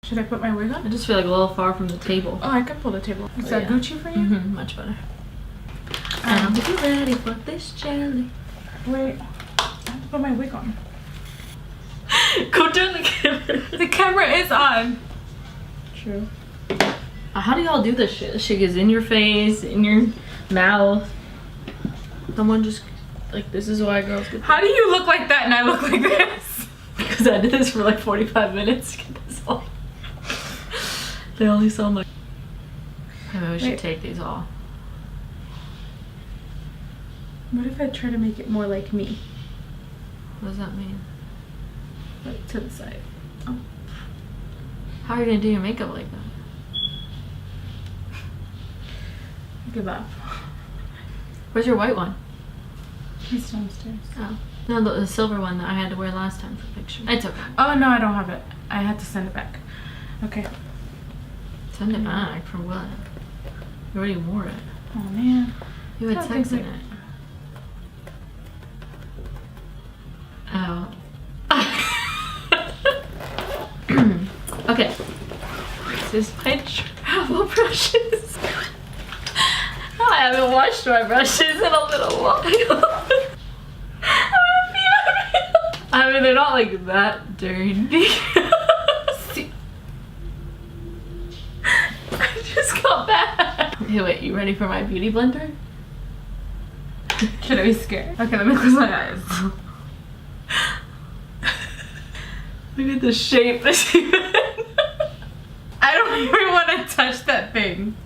Should I put my wig on? I just feel like a little far from the table. Oh, I can pull the table. Is that Gucci for you? Mm-hmm, much better. And I'm getting ready for this jelly. Wait, I have to put my wig on. Go turn the camera. The camera is on. True. How do y'all do this shit? This shit is in your face, in your mouth. Someone just, like, this is why girls get. How do you look like that and I look like this? Because I did this for like 45 minutes to get this on. They only saw my. Maybe we should take these off. What if I try to make it more like me? What does that mean? Like to the side. Oh. How are you gonna do your makeup like that? Give up. Where's your white one? He's downstairs. Oh. No, the silver one that I had to wear last time for the picture. It's okay. Oh no, I don't have it. I had to send it back. Okay. Send it back for what? You already wore it. Oh man. You had sex in it. Oh. Okay. This is my travel brushes. I haven't washed my brushes in a little while. I mean, they're not like that dirty. See? I just got back. Hey, wait, you ready for my beauty blender? Should I be scared? Okay, let me close my eyes. Look at the shape that's even. I don't even want to touch that thing.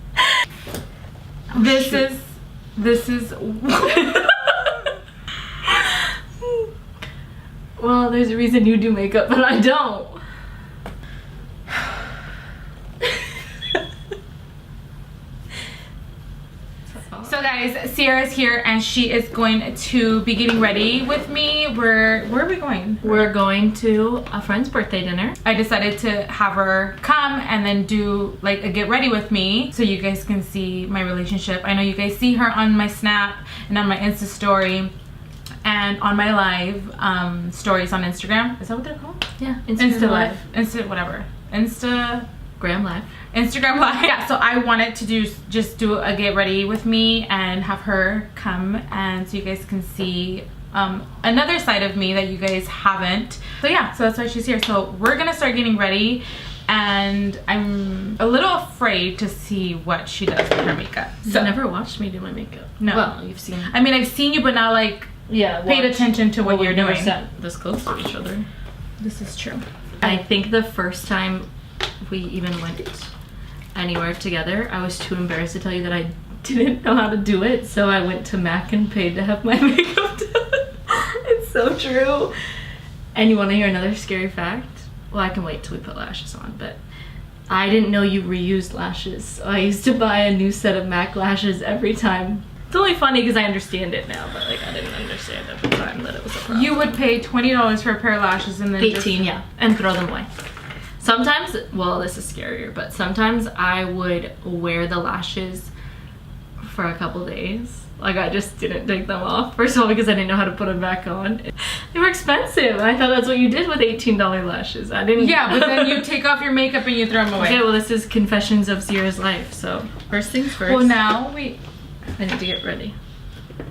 Oh, this is well, there's a reason you do makeup but I don't. So guys, Sierra's here and she is going to be getting ready with me. Where are we going? We're going to a friend's birthday dinner. I decided to have her come and then do like a get ready with me so you guys can see my relationship. I know you guys see her on my Snap and on my Insta story and on my live stories on Instagram. Is that what they're called? Yeah, Insta live. Insta whatever. Instagram live. Instagram live. Yeah, so I wanted to just do a get ready with me and have her come and so you guys can see another side of me that you guys haven't. So yeah, so that's why she's here. So we're gonna start getting ready and I'm a little afraid to see what she does with her makeup. So You've never watched me do my makeup. No. Well, you've seen. I mean, I've seen you, but not like paid attention to what you're doing. We've never sat this close to each other. This is true. I think the first time we even went anywhere together, I was too embarrassed to tell you that I didn't know how to do it, so I went to Mac and paid to have my makeup done. It's so true. And you want to hear another scary fact? Well, I can wait till we put lashes on, but I didn't know you reused lashes. So I used to buy a new set of MAC lashes every time. It's only funny because I understand it now, but like I didn't understand at the time that it was a problem. You would pay $20 for a pair of lashes and then 18, yeah, and throw them away. Sometimes, well, this is scarier, but sometimes I would wear the lashes for a couple days. Like I just didn't take them off. First of all, because I didn't know how to put them back on. They were expensive. I thought that's what you did with $18 lashes. I didn't. Yeah, but then you take off your makeup and you throw them away. Okay, well this is confessions of Sierra's life. So first things first. Well, now I need to get ready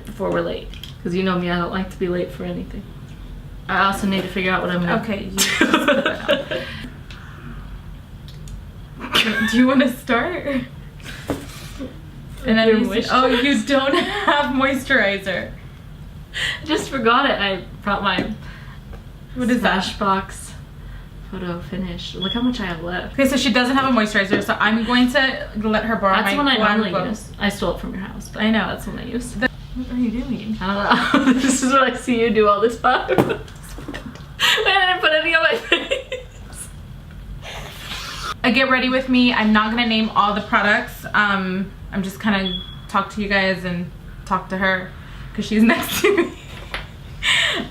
before we're late. Because you know me, I don't like to be late for anything. I also need to figure out what I'm gonna. Okay, you just put that on. Do you want to start? And then you don't have moisturizer. I just forgot it. I brought my Smashbox photo finish. Look how much I have left. Okay, so she doesn't have a moisturizer, so I'm going to let her borrow That's my one I normally use. I stole it from your house, but I know. That's one I use. What are you doing? I don't know. This is what I see you do all the time. I didn't put any on my face. Get ready with me. I'm not gonna name all the products. I'm just kind of talk to you guys and talk to her because she's next to me.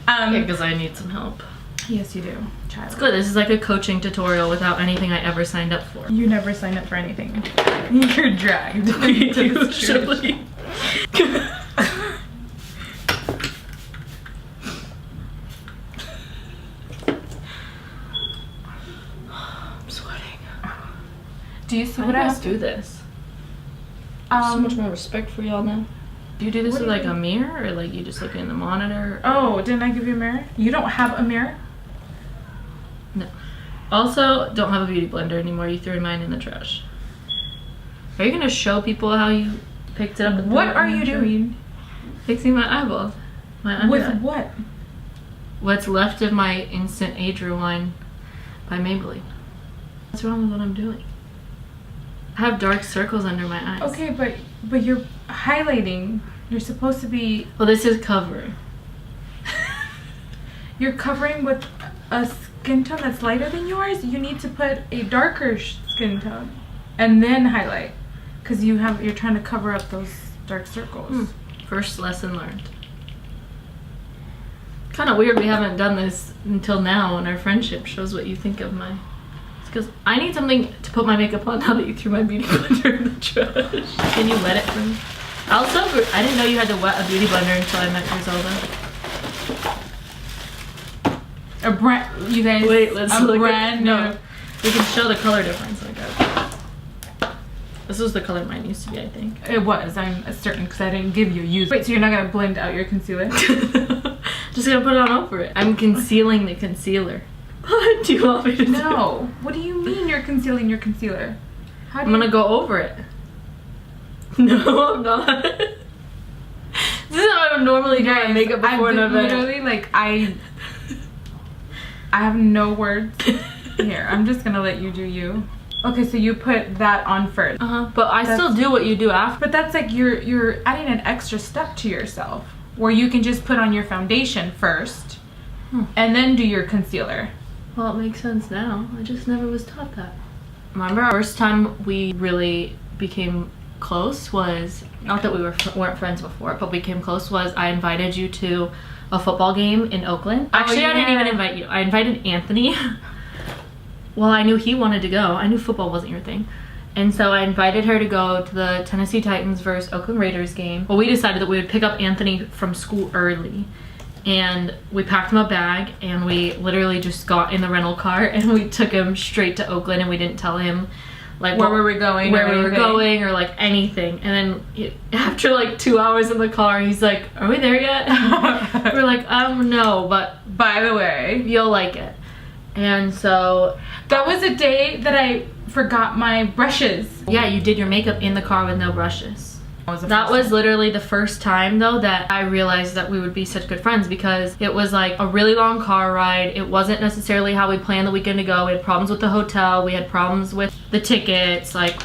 Yeah, because I need some help. Yes, you do, child. It's good. This is like a coaching tutorial without anything I ever signed up for. You never signed up for anything. You're dragged into this church. Do you see How what do you I guys have do to this? So much more respect for y'all now. Do you do this What with do you like a mirror, or like you just look in the monitor? Oh, didn't I give you a mirror? You don't have a mirror? No. Also, don't have a beauty blender anymore. You threw mine in the trash. Are you gonna show people how you picked it up? And What threw it are in you the trash? doing? Fixing my eyeballs. My under With eye. what? What's left of my Instant Age Rewind by Maybelline. What's wrong with what I'm doing? I have dark circles under my eyes. Okay, but you're highlighting. You're supposed to be. Well, this is covering. You're covering with a skin tone that's lighter than yours. You need to put a darker skin tone and then highlight, because you're trying to cover up those dark circles. First lesson learned. Kind of weird we haven't done this until now in our friendship. Shows what you think of my. Because I need something to put my makeup on now that you threw my beauty blender in the trash. Can you wet it for me? Also, I didn't know you had to wet a beauty blender until I met Griselda. You guys. Wait, let's look brand new. No, we can show the color difference. Like this was the color mine used to be, I think. It was. I'm certain, because I didn't give you a use. Wait, so you're not gonna blend out your concealer? Just gonna put it on over it. I'm concealing the concealer. What do you want me to do? No. What do you mean you're concealing your concealer? How do I'm gonna go over it. No, I'm not. This is how I would normally do my makeup before an event. Literally, like, I have no words. Here, I'm just gonna let you do you. Okay, so you put that on first. But I still do what you do after. But that's like you're adding an extra step to yourself, where you can just put on your foundation first, and then do your concealer. Well, it makes sense now. I just never was taught that. Remember our first time we really became close was, not that we weren't friends before, but we became close, was I invited you to a football game in Oakland. Actually, I didn't even invite you. I invited Anthony. Well, I knew he wanted to go. I knew football wasn't your thing. And so I invited her to go to the Tennessee Titans versus Oakland Raiders game. Well, we decided that we would pick up Anthony from school early. And we packed him a bag, and we literally just got in the rental car and we took him straight to Oakland, and we didn't tell him like where we were going, or like anything. And then after like 2 hours in the car, he's like, "Are we there yet?" We're like, no, but by the way, you'll like it. And so that was a day that I forgot my brushes. Yeah, you did your makeup in the car with no brushes. That was literally the first time though that I realized that we would be such good friends, because it was like a really long car ride. It wasn't necessarily how we planned the weekend to go. We had problems with the hotel. We had problems with the tickets. Like,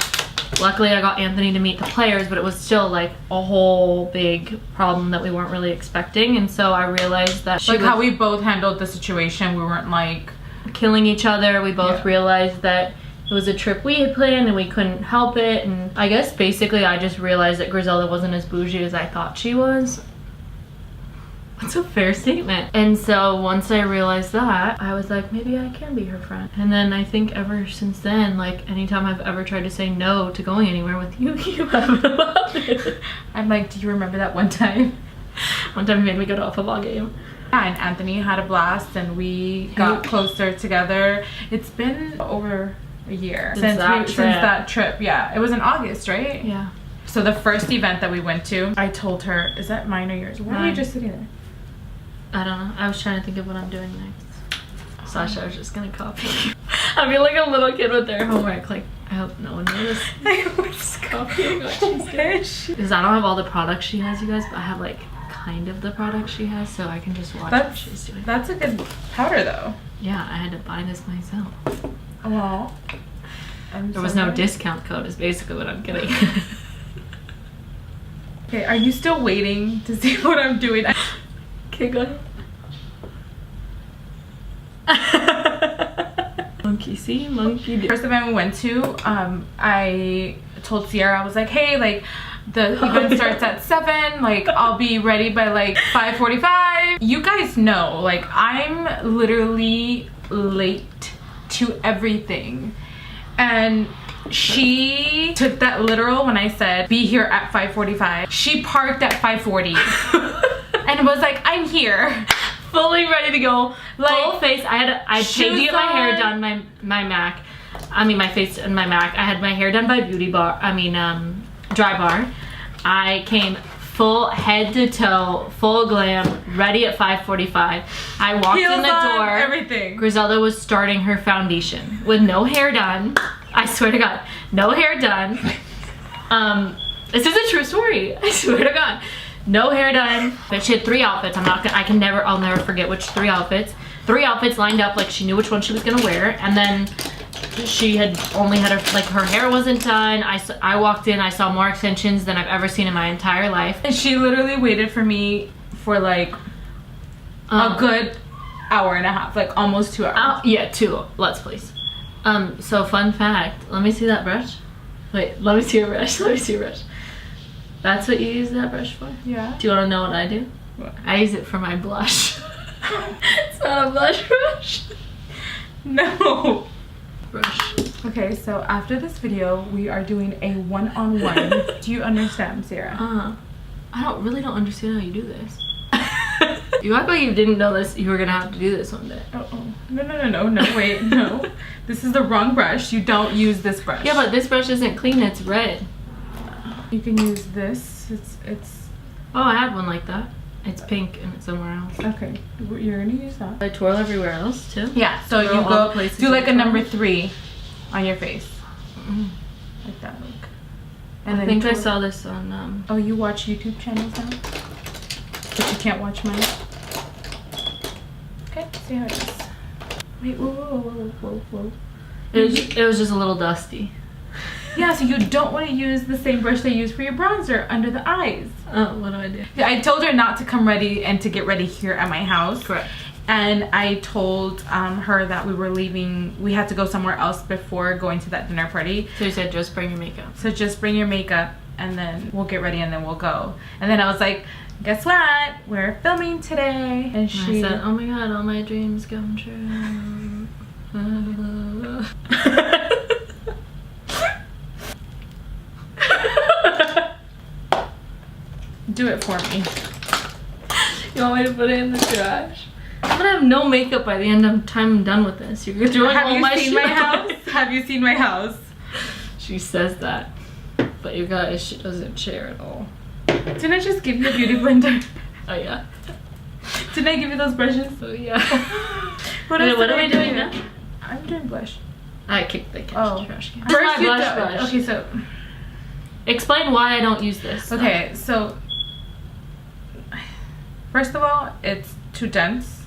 luckily I got Anthony to meet the players, but it was still like a whole big problem that we weren't really expecting. And so I realized that like how we both handled the situation. We weren't like killing each other. We both realized that it was a trip we had planned and we couldn't help it. And I guess basically I just realized that Griselda wasn't as bougie as I thought she was. That's a fair statement. And so once I realized that, I was like, maybe I can be her friend. And then I think ever since then, like anytime I've ever tried to say no to going anywhere with you, you haven't allowed it. I'm like, do you remember that one time? One time you made me go to a football game. Yeah, and Anthony had a blast and we got closer together. It's been over a year since that trip. Yeah, it was in August, right? Yeah. So the first event that we went to, I told her, is that mine or yours? Why are you just sitting there? I don't know. I was trying to think of what I'm doing next. Sasha, I was just gonna copy you. I feel like a little kid with their homework. Like, I hope no one noticed. I was copying what she's saying. Because I don't have all the products she has, you guys, but I have like kind of the products she has, so I can just watch what she's doing. That's a good powder though. Yeah, I had to buy this myself. Well, there was no discount code is basically what I'm getting. Okay, are you still waiting to see what I'm doing? Okay, go ahead. Monkey see, monkey do. First event we went to, I told Sierra, I was like, hey, like the event starts at 7, like I'll be ready by like 5:45. You guys know, like I'm literally late to everything. And she took that literal when I said be here at 5:45. She parked at 5:40 and was like, I'm here, fully ready to go, like full face. I paid to get my hair done, my Mac. my face and my MAC. I had my hair done by Dry Bar. I came full head to toe, full glam, ready at 5:45. I walked in the door. Everything. Griselda was starting her foundation with no hair done. I swear to God, no hair done. This is a true story. I swear to God, no hair done. But she had 3 outfits. I'll never forget which 3 outfits. 3 outfits lined up, like she knew which one she was gonna wear, and then she had only had her hair wasn't done. I walked in, I saw more extensions than I've ever seen in my entire life. And she literally waited for me for like a good hour and a half, like almost 2 hours. Yeah, 2. Let's please. So fun fact. Let me see that brush. Wait, let me see your brush. Let me see your brush. That's what you use that brush for? Yeah. Do you want to know what I do? What? I use it for my blush. It's not a blush brush. No. Brush. Okay, so after this video, we are doing a one-on-one. Do you understand, Sarah? I really don't understand how you do this. You act like you didn't know this. You were gonna have to do this one day. No, wait, no. This is the wrong brush. You don't use this brush. Yeah, but this brush isn't clean. It's red. You can use this. It's. Oh, I had one like that. It's pink and it's somewhere else. Okay, you're gonna use that. I twirl everywhere else too. Yeah, so you go do like a number 3 on your face, like that. Look. And I think I saw this on. Oh, you watch YouTube channels now, but you can't watch mine. Okay, see how it is. Wait, whoa. It was just a little dusty. Yeah, so you don't want to use the same brush they use for your bronzer under the eyes. Oh, what do I do? I told her not to come ready and to get ready here at my house. Correct. And I told her that we were leaving, we had to go somewhere else before going to that dinner party. So you said just bring your makeup. So just bring your makeup and then we'll get ready and then we'll go. And then I was like, guess what? We're filming today. And she said, oh my God, all my dreams come true. Do it for me. You want me to put it in the trash? I'm gonna have no makeup by the end of time I'm done with this. You're throwing all my shit. Have you seen my house? Have you seen my house? She says that, but you guys, she doesn't share at all. Didn't I just give you a beauty blender? Oh yeah. Didn't I give you those brushes? Oh yeah. What are we doing now? I'm doing blush. I kicked the trash can. First my brush. Okay, so explain why I don't use this. Okay, so first of all, it's too dense.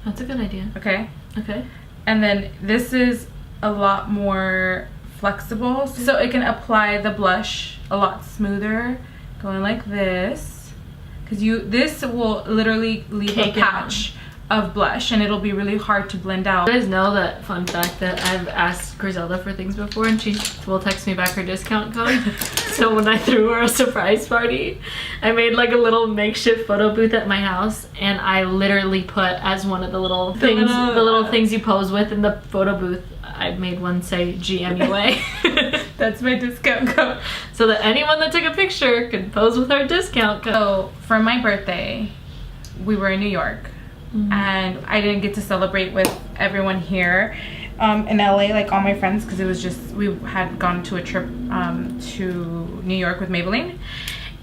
That's a good idea. Okay. Okay. And then this is a lot more flexible, so it can apply the blush a lot smoother, going like this, because this will literally leave a patch of blush and it'll be really hard to blend out. You guys know that fun fact that I've asked Griselda for things before and she will text me back her discount code. So when I threw her a surprise party, I made like a little makeshift photo booth at my house and I literally put as one of the little things you pose with in the photo booth, I made one say GMUA. That's my discount code. So that anyone that took a picture could pose with our discount code. So for my birthday, we were in New York. And I didn't get to celebrate with everyone here in LA, like all my friends, because it was just, we had gone to a trip to New York with Maybelline,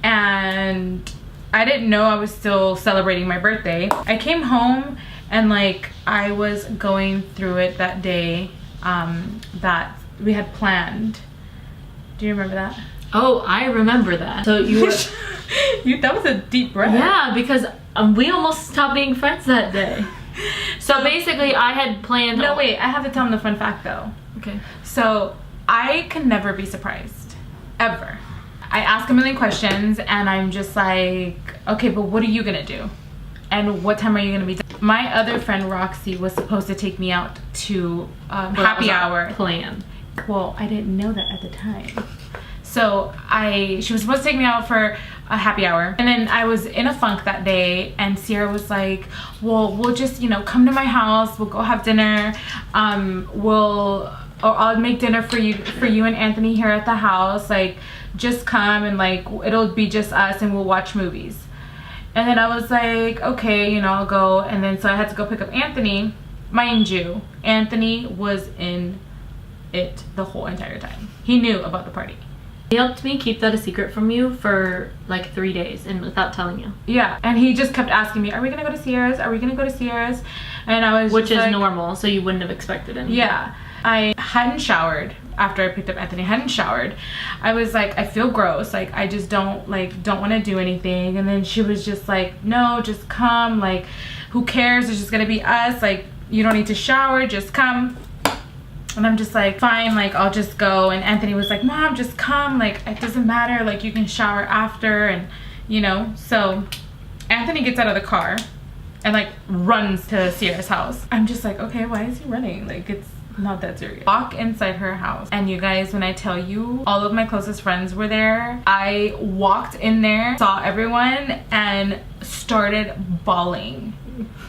and I didn't know I was still celebrating my birthday. I came home and like I was going through it that day that we had planned. Do you remember that? Oh, I remember that. So you were... that was a deep breath. Yeah, because we almost stopped being friends that day. So basically I had planned... No, wait, I have to tell them the fun fact though. Okay. So I can never be surprised, ever. I ask a million questions and I'm just like, okay, but what are you gonna do? And what time are you gonna be done? My other friend Roxy was supposed to take me out to happy hour. Plan. Well, I didn't know that at the time. So she was supposed to take me out for a happy hour. And then I was in a funk that day and Sierra was like, well, we'll just, come to my house. We'll go have dinner. I'll make dinner for you and Anthony here at the house. Like, just come and like, it'll be just us and we'll watch movies. And then I was like, okay, I'll go. And then so I had to go pick up Anthony. Mind you, Anthony was in it the whole entire time. He knew about the party. He helped me keep that a secret from you for like 3 days and without telling you. Yeah, and he just kept asking me, are we gonna go to Sierra's? Are we gonna go to Sierra's? And I was Which just is like, normal, so you wouldn't have expected anything. Yeah. I hadn't showered after I picked up Anthony. I hadn't showered. I was like, I feel gross. Like, I just don't want to do anything. And then she was just like, no, just come. Like, who cares? It's just going to be us. Like, you don't need to shower. Just come. And I'm just like, fine. Like, I'll just go. And Anthony was like, Mom, just come. Like, it doesn't matter. Like, you can shower after. And, you know, so Anthony gets out of the car and like runs to Sierra's house. I'm just like, okay, why is he running? Like, it's not that serious. Walk inside her house, and you guys, when I tell you all of my closest friends were there, I walked in there, saw everyone, and started bawling,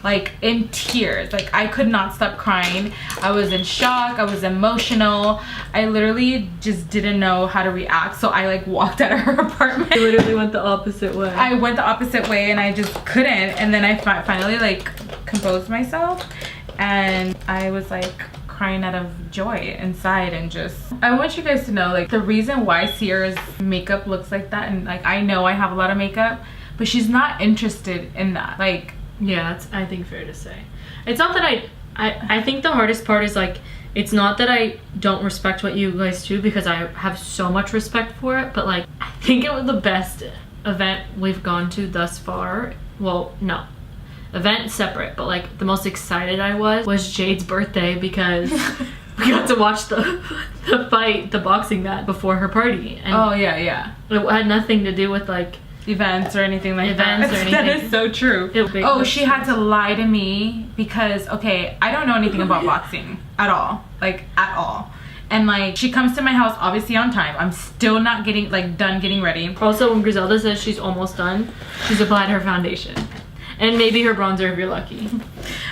like in tears. Like, I could not stop crying. I was in shock. I was emotional. I literally just didn't know how to react, so I like walked out of her apartment. You literally went the opposite way. I went the opposite way, and I just couldn't. And then I finally like composed myself, and I was like crying out of joy inside. And just, I want you guys to know, like, the reason why Sierra's makeup looks like that, and like, I know I have a lot of makeup, but she's not interested in that. Like, yeah, that's, I think, fair to say. It's not that I think the hardest part is like, it's not that I don't respect what you guys do, because I have so much respect for it, but like, I think it was the best event we've gone to thus far. Well, no, event separate, but like the most excited I was Jade's birthday, because we got to watch the fight, the boxing match before her party. And oh yeah, it had nothing to do with like events or anything like that. Or anything. That is so true. Oh, she had to lie to me because, okay, I don't know anything about boxing at all, like at all. And like, she comes to my house obviously on time. I'm still not getting like done getting ready. Also, when Griselda says she's almost done, she's applied her foundation. And maybe her bronzer if you're lucky.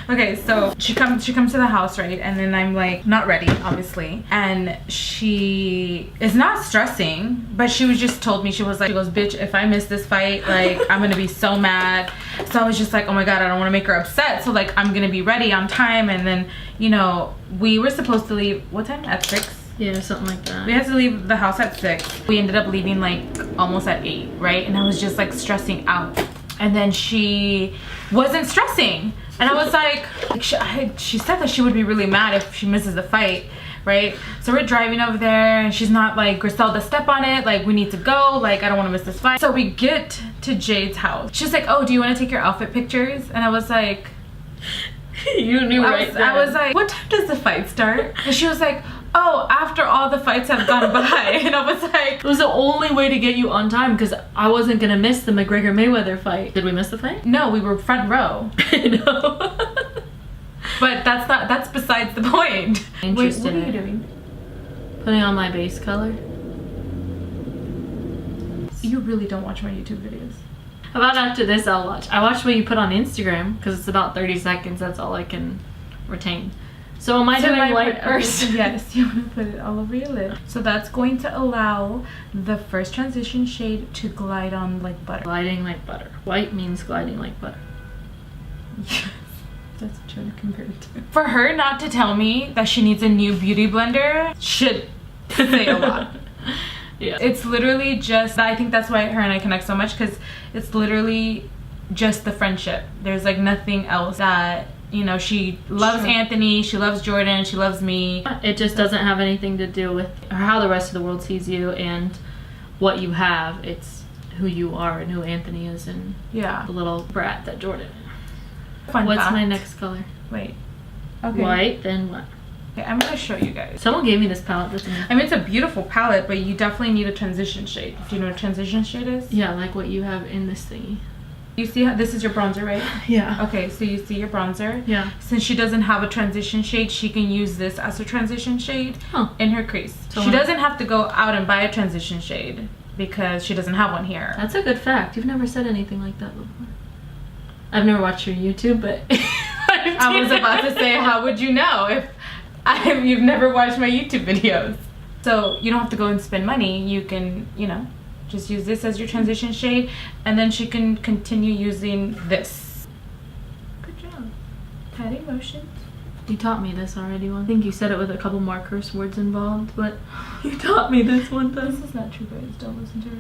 Okay, so she comes to the house, right? And then I'm like, not ready, obviously. And she is not stressing, but she was just told me, she goes, bitch, if I miss this fight, like, I'm gonna be so mad. So I was just like, oh my God, I don't wanna make her upset. So like, I'm gonna be ready on time. And then, you know, we were supposed to leave, what time? At 6? Yeah, something like that. We had to leave the house at 6. We ended up leaving like almost at 8, right? And I was just like stressing out. And then she wasn't stressing. And I was like she said that she would be really mad if she misses the fight, right? So we're driving over there, and she's not like, Griselda, step on it. Like, we need to go. Like, I don't want to miss this fight. So we get to Jade's house. She's like, oh, do you want to take your outfit pictures? And I was like, you knew right then. I was like, what time does the fight start? And she was like, oh, after all the fights have gone by. And I was like, it was the only way to get you on time, because I wasn't gonna miss the McGregor Mayweather fight. Did we miss the fight? No, we were front row. I know. But that's besides the point. Wait, what are you doing? Putting on my base color. You really don't watch my YouTube videos. How about after this I'll watch? I watched what you put on Instagram, because it's about 30 seconds. That's all I can retain. So am I doing white first? Yes, you want to put it all over your lip. So that's going to allow the first transition shade to glide on like butter. Gliding like butter. White means gliding like butter. Yes, that's what you want to compare it to. For her not to tell me that she needs a new beauty blender should say a lot. Yeah. It's literally just, I think that's why her and I connect so much, because it's literally just the friendship. There's like nothing else that, you know, she loves Anthony, she loves Jordan, she loves me. It just doesn't have anything to do with how the rest of the world sees you and what you have. It's who you are and who Anthony is, and yeah, the little brat that Jordan is. Fun What's fact. my next color? Wait. Okay. White, then what? Okay, I'm gonna show you guys. Someone gave me this palette. That's amazing. I mean, it's a beautiful palette, but you definitely need a transition shade. Do you know what a transition shade is? Yeah, like what you have in this thingy. You see how this is your bronzer, right? Yeah. Okay, so you see your bronzer? Yeah. Since she doesn't have a transition shade, she can use this as a transition shade in her crease. So she doesn't have to go out and buy a transition shade because she doesn't have one here. That's a good fact. You've never said anything like that before. I've never watched your YouTube, but I was about to say, how would you know if you've never watched my YouTube videos? So you don't have to go and spend money. You can, you know, just use this as your transition shade, and then she can continue using this. Good job. Patting motions. You taught me this already once. I think you said it with a couple more curse words involved, but you taught me this one time. This is not true, guys. Don't listen to her.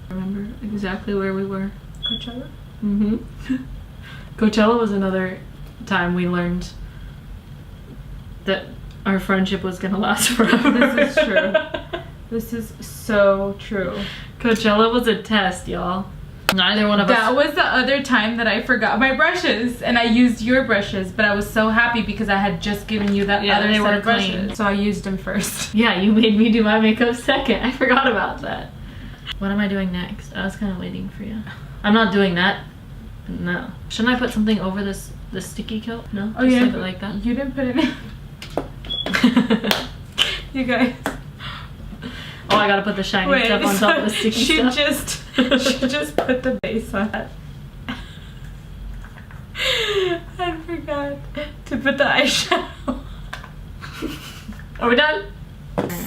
Remember exactly where we were. Coachella? Mm-hmm. Coachella was another time we learned that our friendship was gonna last forever. This is true. This is so true. Coachella was a test, y'all. Neither one of us. That was the other time that I forgot my brushes and I used your brushes, but I was so happy because I had just given you that other they set were of brushes. clean. So I used them first. Yeah, you made me do my makeup second. I forgot about that. What am I doing next? I was kind of waiting for you. I'm not doing that. No. Shouldn't I put something over this sticky coat? No? Oh, Just yeah. leave it like that? You didn't put it in. You guys. Oh, I gotta put the shiny stuff on top of the sticky stuff. She just put the base on it. I forgot to put the eyeshadow. Are we done?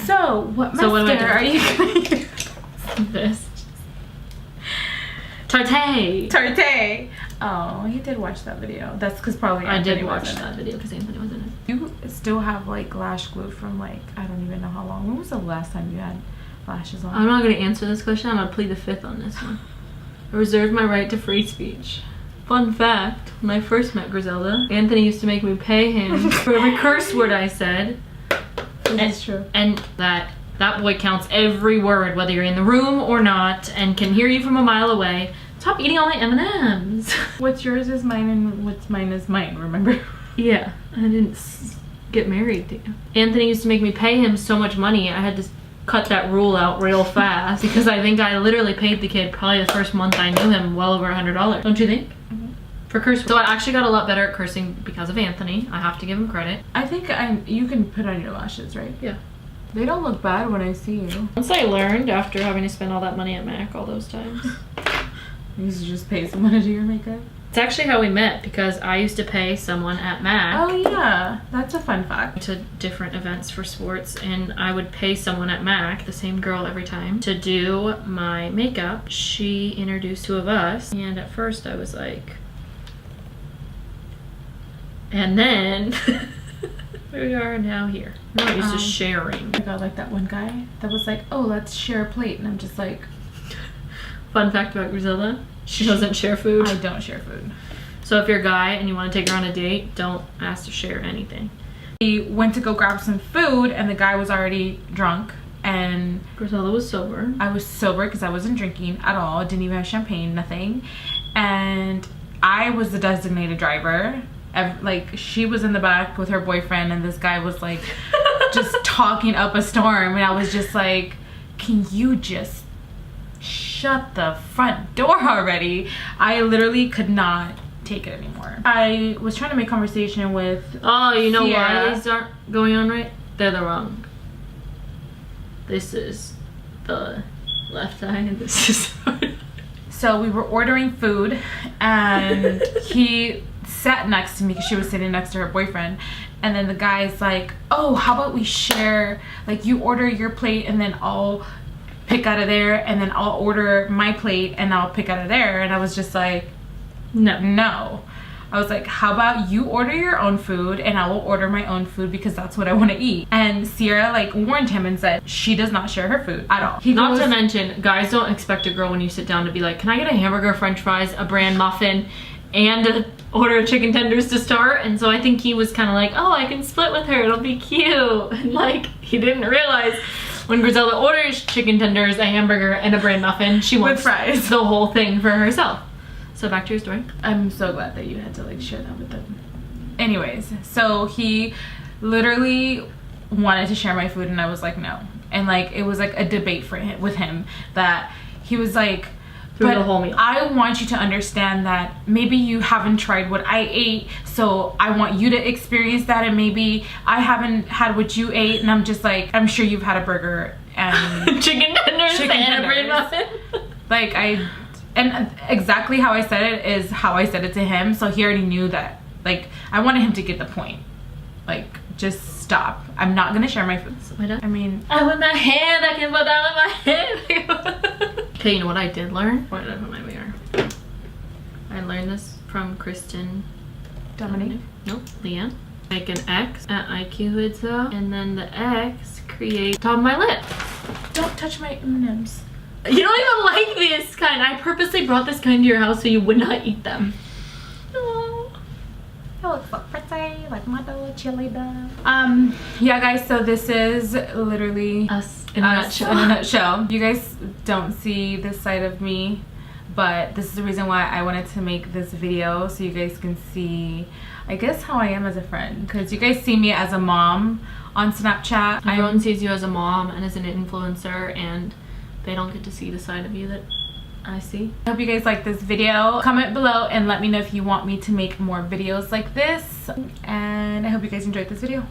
So, what mascara are you gonna use? This. Tarte. Tarte. Oh, you did watch that video. That's because probably I Anthony did watch was in that it. video because Anthony was in it. You still have like lash glue from like, I don't even know how long. When was the last time you had lashes on? I'm not going to answer this question. I'm going to plead the fifth on this one. I reserve my right to free speech. Fun fact, when I first met Griselda, Anthony used to make me pay him for every curse word I said. That's true. And that boy counts every word, whether you're in the room or not, and can hear you from a mile away. Stop eating all my M&Ms. What's yours is mine and what's mine is mine, remember? Yeah, I didn't get married to you. Anthony used to make me pay him so much money, I had to cut that rule out real fast because I think I literally paid the kid probably the first month I knew him well over $100. Don't you think? Mm-hmm. For curse. So I actually got a lot better at cursing because of Anthony. I have to give him credit. I think you can put on your lashes, right? Yeah. They don't look bad when I see you. Once I learned after having to spend all that money at MAC all those times. You used to just pay someone to do your makeup? It's actually how we met because I used to pay someone at MAC. Oh yeah, that's a fun fact. To different events for sports, and I would pay someone at MAC, the same girl every time, to do my makeup. She introduced two of us, and at first I was like, and then we are now here. We're not used to sharing. I got like that one guy that was like, oh, let's share a plate, and I'm just like, fun fact about Griselda, she doesn't share food. I don't share food. So if you're a guy and you want to take her on a date, don't ask to share anything. We went to go grab some food and the guy was already drunk and Griselda was sober. I was sober because I wasn't drinking at all. Didn't even have champagne, nothing. And I was the designated driver. Like, she was in the back with her boyfriend and this guy was like just talking up a storm, and I was just like, can you just shut the front door already? I literally could not take it anymore. I was trying to make conversation with Oh, you know Sierra. why these aren't going on right? They're the wrong. This is the left eye and this is the right eye. So we were ordering food and he sat next to me because she was sitting next to her boyfriend, and then the guy's like, oh, how about we share, like you order your plate and then I'll pick out of there, and then I'll order my plate and I'll pick out of there. And I was just like, no. I was like, how about you order your own food and I will order my own food because that's what I want to eat. And Sierra like warned him and said she does not share her food at all. Not to mention, guys don't expect a girl when you sit down to be like, can I get a hamburger, french fries, a bran muffin, and a order of chicken tenders to start? And so I think he was kind of like, oh, I can split with her, it'll be cute. And like, he didn't realize when Griselda orders chicken tenders, a hamburger, and a bran muffin, she wants with fries, the whole thing for herself. So back to your story. I'm so glad that you had to like share that with them. Anyways, so he literally wanted to share my food and I was like, no. And like, it was like a debate for him, with him, that he was like, Through the whole meal. I want you to understand that maybe you haven't tried what I ate, so I want you to experience that, and maybe I haven't had what you ate. And I'm just like, I'm sure you've had a burger and chicken tenders and a bran muffin. Like, and exactly how I said it is how I said it to him, so he already knew that. Like, I wanted him to get the point. Like, just stop. I'm not gonna share my food. I mean, I with my hand, I can put that with my hand. Okay, you know what I did learn? Where did I put my mirror? I learned this from Kristen. Dominique. Nope, Leanne. Make an X at Makeupbygriselda, and then the X create top of my lip. Don't touch my M&Ms. You don't even like this kind. I purposely brought this kind to your house so you would not eat them. Oh, it looks so pretty, like my little chili dog. Yeah, guys. So this is literally Us in a nutshell. In a nutshell. You guys don't see this side of me, but this is the reason why I wanted to make this video, so you guys can see, I guess, how I am as a friend. Because you guys see me as a mom on Snapchat. Everyone sees you as a mom and as an influencer, and they don't get to see the side of you that I see. I hope you guys like this video. Comment below and let me know if you want me to make more videos like this. And I hope you guys enjoyed this video.